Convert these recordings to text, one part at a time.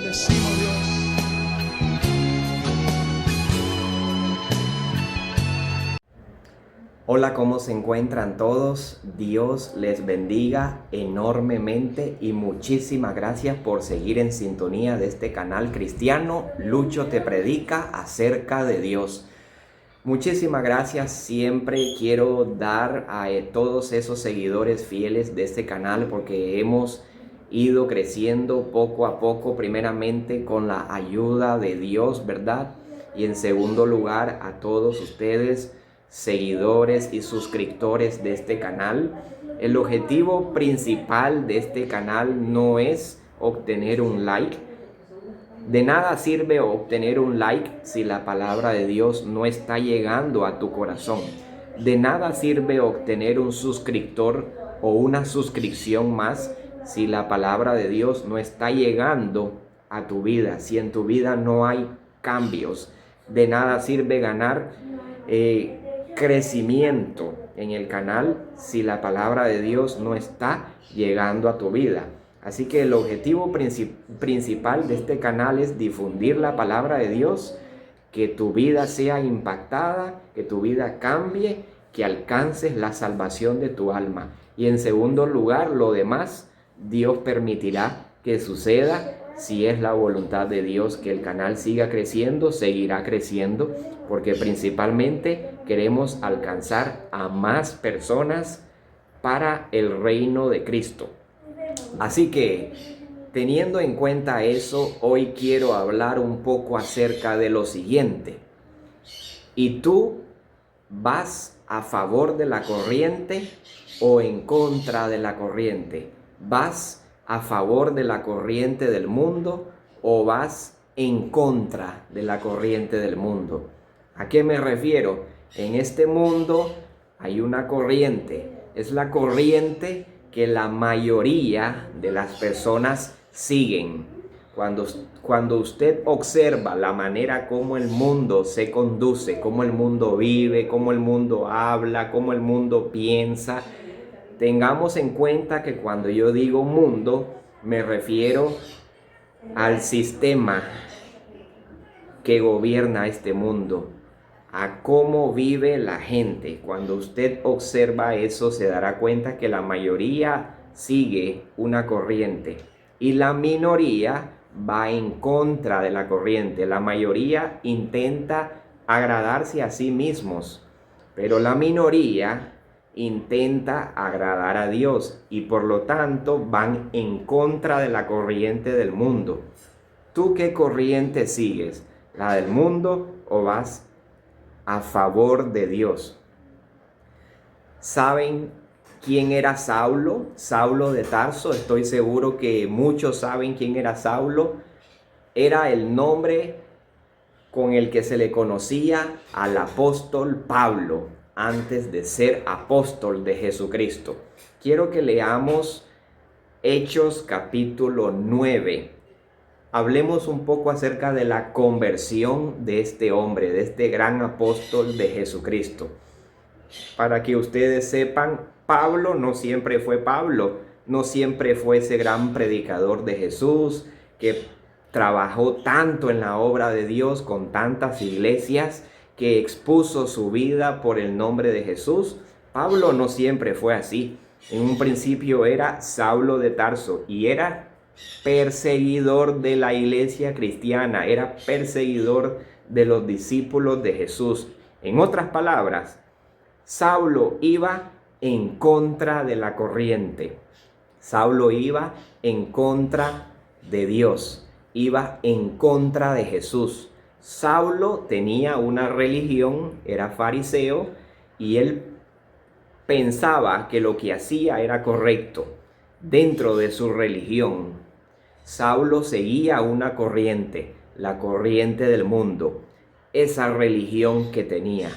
bendecimos, Dios. Hola, ¿cómo se encuentran todos? Dios les bendiga enormemente y muchísimas gracias por seguir en sintonía de este canal cristiano. Lucho te predica acerca de Dios. Muchísimas gracias. Siempre quiero dar a todos esos seguidores fieles de este canal porque hemos ido creciendo poco a poco, primeramente con la ayuda de Dios, ¿verdad? Y en segundo lugar, a todos ustedes, seguidores y suscriptores de este canal. El objetivo principal de este canal no es obtener un like. De nada sirve obtener un like si la palabra de Dios no está llegando a tu corazón. De nada sirve obtener un suscriptor o una suscripción más si la palabra de Dios no está llegando a tu vida, si en tu vida no hay cambios. De nada sirve ganar crecimiento en el canal si la palabra de Dios no está llegando a tu vida. Así que el objetivo principal de este canal es difundir la palabra de Dios, que tu vida sea impactada, que tu vida cambie, que alcances la salvación de tu alma. Y en segundo lugar, lo demás, Dios permitirá que suceda. Si es la voluntad de Dios que el canal siga creciendo, seguirá creciendo, porque principalmente queremos alcanzar a más personas para el reino de Cristo. Así que, teniendo en cuenta eso, hoy quiero hablar un poco acerca de lo siguiente. ¿Y tú vas a favor de la corriente o en contra de la corriente? ¿Vas a favor de la corriente del mundo o vas en contra de la corriente del mundo? ¿A qué me refiero? En este mundo hay una corriente. Es la corriente que la mayoría de las personas siguen. Cuando usted observa la manera como el mundo se conduce, cómo el mundo vive, cómo el mundo habla, cómo el mundo piensa, tengamos en cuenta que cuando yo digo mundo, me refiero al sistema que gobierna este mundo, a cómo vive la gente. Cuando usted observa eso, se dará cuenta que la mayoría sigue una corriente y la minoría va en contra de la corriente. La mayoría intenta agradarse a sí mismos, pero la minoría intenta agradar a Dios y por lo tanto van en contra de la corriente del mundo. ¿Tú qué corriente sigues? ¿La del mundo o vas a favor de Dios? ¿Saben quién era Saulo? Saulo de Tarso. Estoy seguro que muchos saben quién era Saulo. Era el nombre con el que se le conocía al apóstol Pablo antes de ser apóstol de Jesucristo. Quiero que leamos Hechos capítulo 9. Hablemos un poco acerca de la conversión de este hombre, de este gran apóstol de Jesucristo. Para que ustedes sepan, Pablo no siempre fue Pablo, no siempre fue ese gran predicador de Jesús que trabajó tanto en la obra de Dios con tantas iglesias, que expuso su vida por el nombre de Jesús. Pablo no siempre fue así. En un principio era Saulo de Tarso y era perseguidor de la iglesia cristiana, era perseguidor de los discípulos de Jesús. En otras palabras, Saulo iba en contra de la corriente. Saulo iba en contra de Dios, iba en contra de Jesús. Saulo tenía una religión, era fariseo, y él pensaba que lo que hacía era correcto dentro de su religión. Saulo seguía una corriente, la corriente del mundo, esa religión que tenía,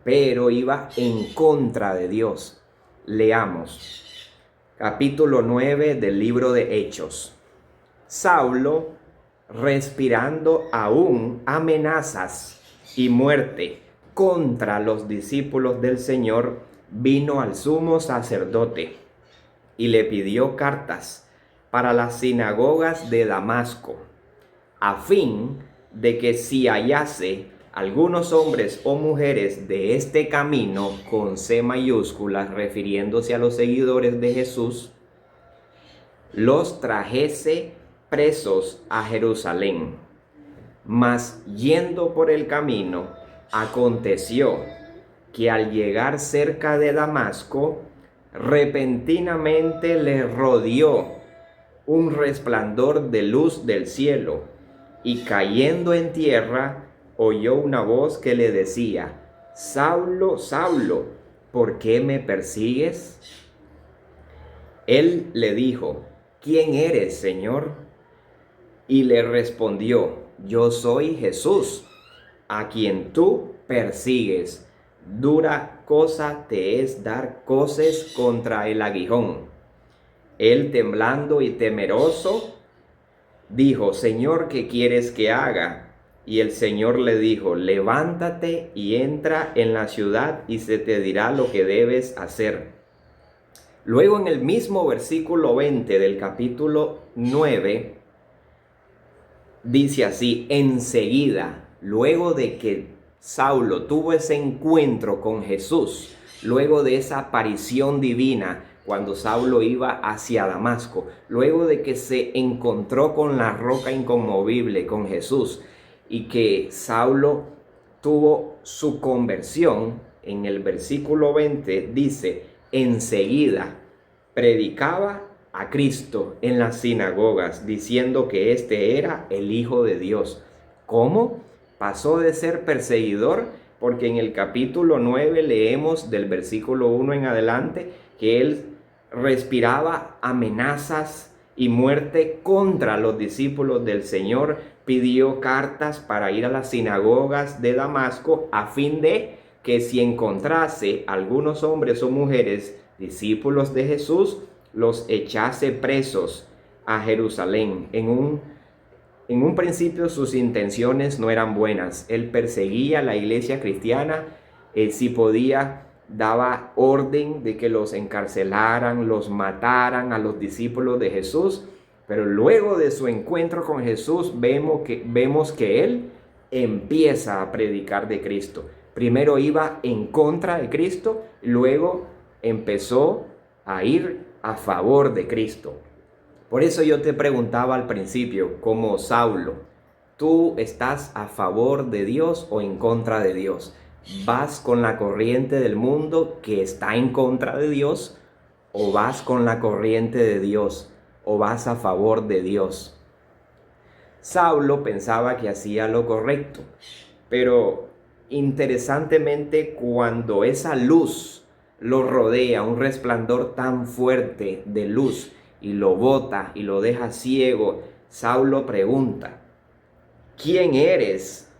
pero iba en contra de Dios. Leamos capítulo 9 del libro de Hechos. Saulo, respirando aún amenazas y muerte contra los discípulos del Señor, vino al sumo sacerdote y le pidió cartas para las sinagogas de Damasco, a fin de que si hallase algunos hombres o mujeres de este camino, con C mayúscula, refiriéndose a los seguidores de Jesús, los trajese presos a Jerusalén. Mas yendo por el camino, aconteció que al llegar cerca de Damasco, repentinamente le rodeó un resplandor de luz del cielo, y cayendo en tierra, oyó una voz que le decía: Saulo, Saulo, ¿por qué me persigues? Él le dijo: ¿Quién eres, Señor? Y le respondió: Yo soy Jesús, a quien tú persigues. Dura cosa te es dar coces contra el aguijón. Él, temblando y temeroso, dijo: Señor, ¿qué quieres que haga? Y el Señor le dijo: levántate y entra en la ciudad, y se te dirá lo que debes hacer. Luego, en el mismo versículo 20 del capítulo 9, dice así: enseguida, luego de que Saulo tuvo ese encuentro con Jesús, luego de esa aparición divina, cuando Saulo iba hacia Damasco, luego de que se encontró con la roca inconmovible, con Jesús, y que Saulo tuvo su conversión, en el versículo 20 dice: enseguida predicaba a Cristo en las sinagogas, diciendo que este era el Hijo de Dios. ¿Cómo? Pasó de ser perseguidor, porque en el capítulo 9 leemos del versículo 1 en adelante que él respiraba amenazas y muerte contra los discípulos del Señor, pidió cartas para ir a las sinagogas de Damasco a fin de que si encontrase algunos hombres o mujeres discípulos de Jesús, los echase presos a Jerusalén. En un principio sus intenciones no eran buenas. Él perseguía a la iglesia cristiana, si podía daba orden de que los encarcelaran, los mataran a los discípulos de Jesús, pero luego de su encuentro con Jesús vemos que él empieza a predicar de Cristo. Primero iba en contra de Cristo, luego empezó a ir a favor de Cristo. Por eso yo te preguntaba al principio, como Saulo, ¿tú estás a favor de Dios o en contra de Dios? ¿Vas con la corriente del mundo que está en contra de Dios, o vas con la corriente de Dios, o vas a favor de Dios? Saulo pensaba que hacía lo correcto, pero interesantemente, cuando esa luz lo rodea, un resplandor tan fuerte de luz, y lo bota y lo deja ciego, Saulo pregunta: ¿quién eres?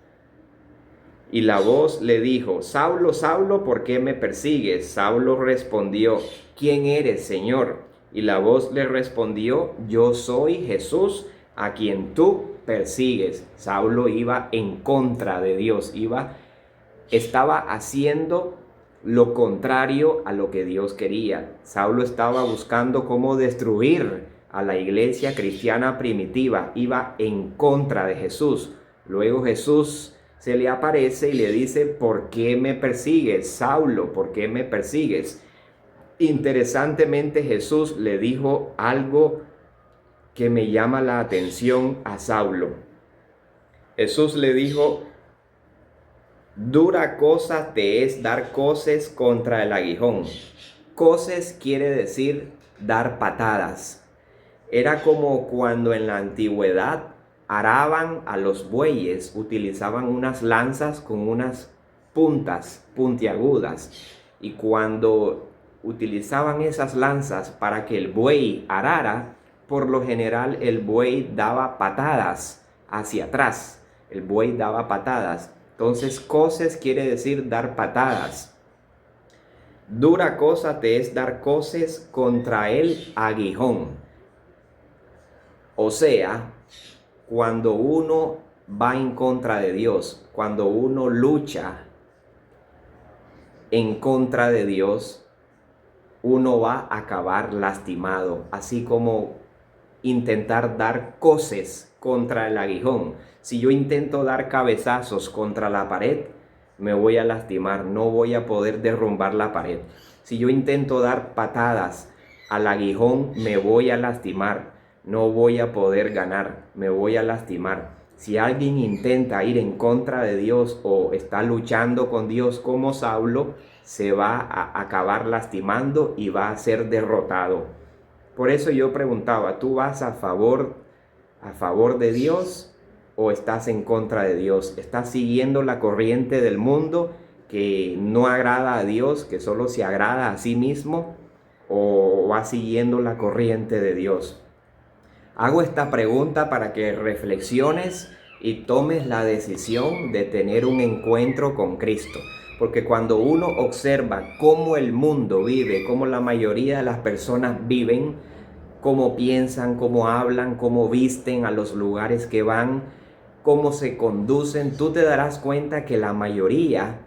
Y la voz le dijo: Saulo, Saulo, ¿por qué me persigues? Saulo respondió: ¿quién eres, Señor? Y la voz le respondió: yo soy Jesús, a quien tú persigues. Saulo iba en contra de Dios, estaba haciendo lo contrario a lo que Dios quería. Saulo estaba buscando cómo destruir a la iglesia cristiana primitiva, iba en contra de Jesús. Luego Jesús se le aparece y le dice: ¿por qué me persigues, Saulo? ¿Por qué me persigues? Interesantemente, Jesús le dijo algo que me llama la atención a Saulo. Jesús le dijo: dura cosa te es dar coces contra el aguijón. Coces quiere decir dar patadas. Era como cuando en la antigüedad araban a los bueyes, utilizaban unas lanzas con unas puntas puntiagudas, y cuando utilizaban esas lanzas para que el buey arara, por lo general el buey daba patadas hacia atrás. El buey daba patadas. Entonces, coces quiere decir dar patadas. Dura cosa te es dar coces contra el aguijón. O sea, cuando uno va en contra de Dios, cuando uno lucha en contra de Dios, uno va a acabar lastimado. Así como intentar dar coces contra el aguijón. Si yo intento dar cabezazos contra la pared, me voy a lastimar, no voy a poder derrumbar la pared. Si yo intento dar patadas al aguijón, me voy a lastimar, no voy a poder ganar, me voy a lastimar. Si alguien intenta ir en contra de Dios o está luchando con Dios como Saulo, se va a acabar lastimando y va a ser derrotado. Por eso yo preguntaba, ¿tú vas a favor de Dios o estás en contra de Dios? ¿Estás siguiendo la corriente del mundo que no agrada a Dios, que solo se agrada a sí mismo, o vas siguiendo la corriente de Dios? Hago esta pregunta para que reflexiones y tomes la decisión de tener un encuentro con Cristo. Porque cuando uno observa cómo el mundo vive, cómo la mayoría de las personas viven, cómo piensan, cómo hablan, cómo visten, a los lugares que van, cómo se conducen, tú te darás cuenta que la mayoría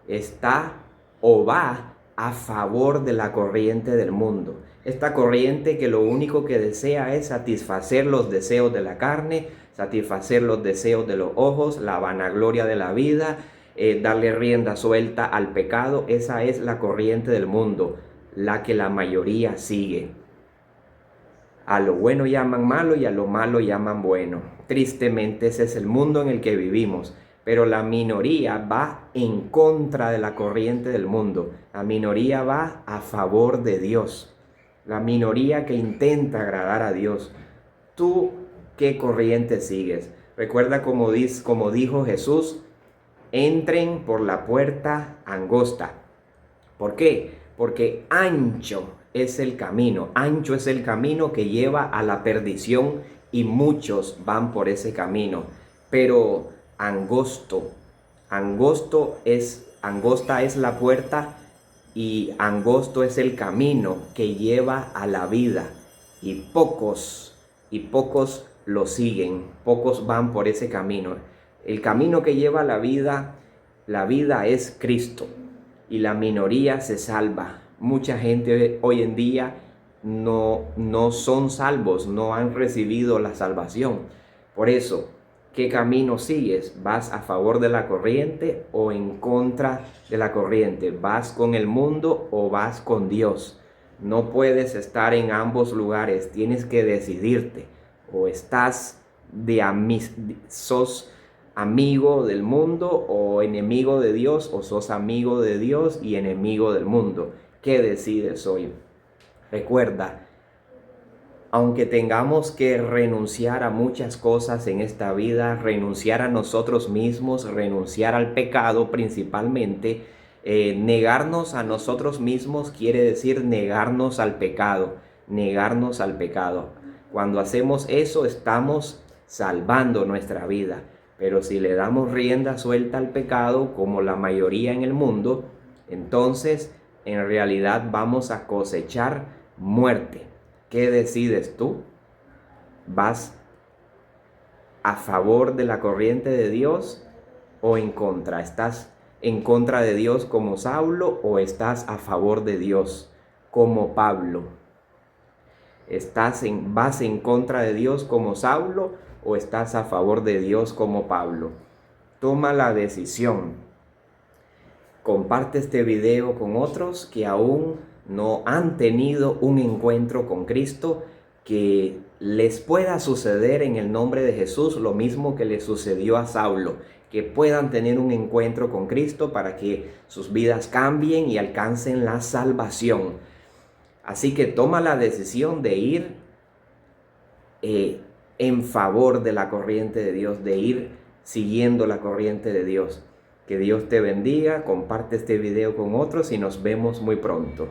está o va a favor de la corriente del mundo. Esta corriente que lo único que desea es satisfacer los deseos de la carne, satisfacer los deseos de los ojos, la vanagloria de la vida, darle rienda suelta al pecado. Esa es la corriente del mundo, la que la mayoría sigue. A lo bueno llaman malo y a lo malo llaman bueno. Tristemente ese es el mundo en el que vivimos. Pero la minoría va en contra de la corriente del mundo. La minoría va a favor de Dios. La minoría que intenta agradar a Dios. ¿Tú qué corriente sigues? Recuerda como dijo Jesús, entren por la puerta angosta. ¿Por qué? Porque ancho es el camino que lleva a la perdición y muchos van por ese camino. Pero angosta es la puerta y angosto es el camino que lleva a la vida y pocos lo siguen, pocos van por ese camino. El camino que lleva a la vida es Cristo. Y la minoría se salva. Mucha gente hoy en día no son salvos, no han recibido la salvación. Por eso, ¿qué camino sigues? ¿Vas a favor de la corriente o en contra de la corriente? ¿Vas con el mundo o vas con Dios? No puedes estar en ambos lugares, tienes que decidirte. O estás sos amigo del mundo o enemigo de Dios, o sos amigo de Dios y enemigo del mundo. ¿Qué decides hoy? Recuerda, aunque tengamos que renunciar a muchas cosas en esta vida, renunciar a nosotros mismos, renunciar al pecado principalmente, negarnos a nosotros mismos quiere decir negarnos al pecado, negarnos al pecado. Cuando hacemos eso estamos salvando nuestra vida. Pero si le damos rienda suelta al pecado, como la mayoría en el mundo, entonces en realidad vamos a cosechar muerte. ¿Qué decides tú? ¿Vas a favor de la corriente de Dios o en contra? ¿Estás en contra de Dios como Saulo o estás a favor de Dios como Pablo? ¿Vas en contra de Dios como Saulo o estás a favor de Dios como Pablo? Toma la decisión. Comparte este video con otros que aún no han tenido un encuentro con Cristo, que les pueda suceder en el nombre de Jesús lo mismo que le sucedió a Saulo, que puedan tener un encuentro con Cristo para que sus vidas cambien y alcancen la salvación. Así que toma la decisión de ir en favor de la corriente de Dios, de ir siguiendo la corriente de Dios. Que Dios te bendiga, comparte este video con otros y nos vemos muy pronto.